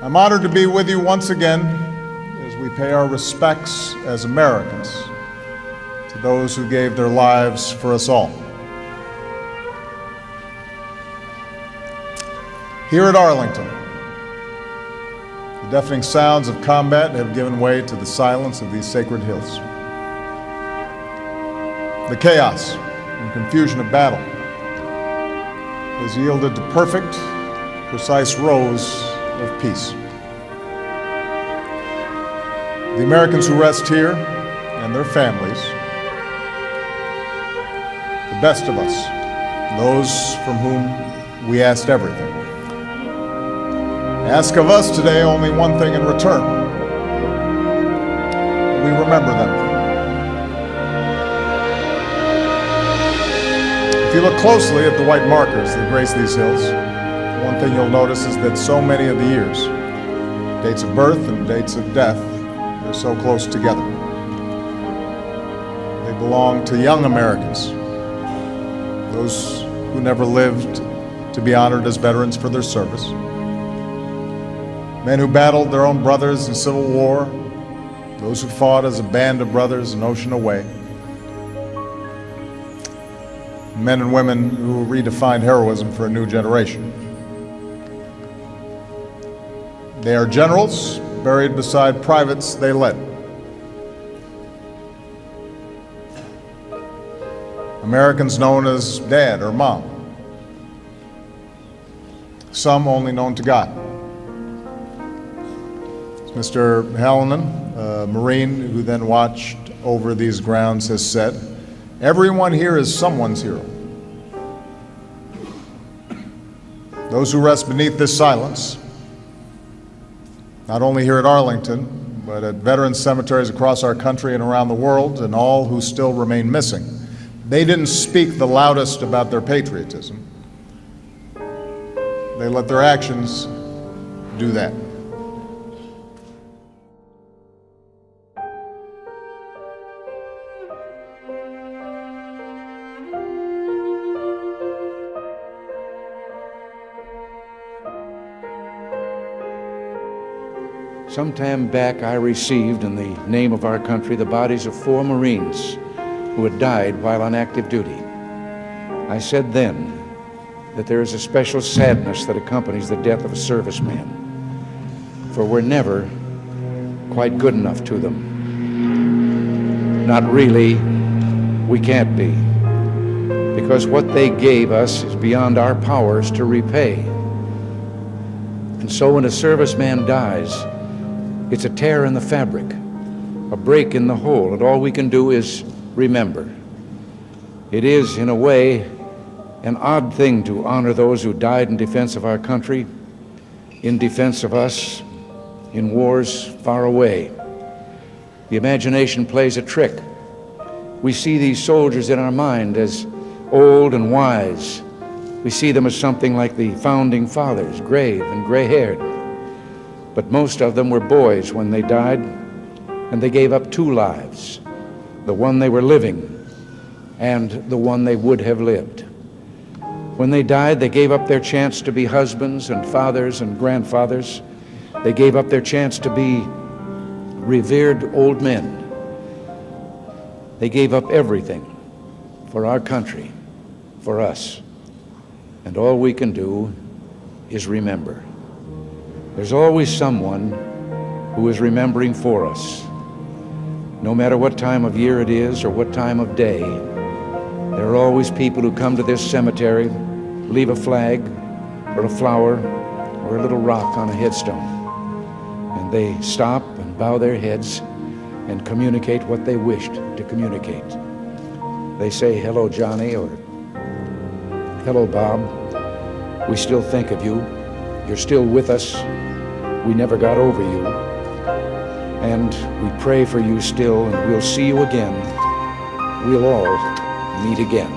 I'm honored to be with you once again as we pay our respects as Americans to those who gave their lives for us all. Here at Arlington, the deafening sounds of combat have given way to the silence of these sacred hills. The chaos and confusion of battle has yielded to perfect, precise rows of peace. The Americans who rest here and their families, the best of us, those from whom we asked everything, ask of us today only one thing in return. We remember them. If you look closely at the white markers that grace these hills, one thing you'll notice is that so many of the years, dates of birth and dates of death, are so close together. They belong to young Americans, those who never lived to be honored as veterans for their service, men who battled their own brothers in Civil War, those who fought as a band of brothers an ocean away, men and women who redefined heroism for a new generation. They are generals buried beside privates they led. Americans known as Dad or Mom, some only known to God. Mr. Hallinan, a Marine who then watched over these grounds, has said, "Everyone here is someone's hero." Those who rest beneath this silence, not only here at Arlington, but at veteran cemeteries across our country and around the world, and all who still remain missing, they didn't speak the loudest about their patriotism. They let their actions do that. Some time back, I received, in the name of our country, the bodies of 4 Marines who had died while on active duty. I said then that there is a special sadness that accompanies the death of a serviceman, for we're never quite good enough to them. Not really, we can't be, because what they gave us is beyond our powers to repay. And so when a serviceman dies, it's a tear in the fabric, a break in the whole, and all we can do is remember. It is, in a way, an odd thing to honor those who died in defense of our country, in defense of us, in wars far away. The imagination plays a trick. We see these soldiers in our mind as old and wise. We see them as something like the founding fathers, grave and gray-haired. But most of them were boys when they died, and they gave up 2 lives, the one they were living and the one they would have lived. When they died, they gave up their chance to be husbands and fathers and grandfathers. They gave up their chance to be revered old men. They gave up everything for our country, for us. And all we can do is remember. There's always someone who is remembering for us. No matter what time of year it is or what time of day, there are always people who come to this cemetery, leave a flag or a flower or a little rock on a headstone, and they stop and bow their heads and communicate what they wished to communicate. They say, "Hello, Johnny," or "Hello, Bob. We still think of you. You're still with us. We never got over you. And we pray for you still, and we'll see you again. We'll all meet again."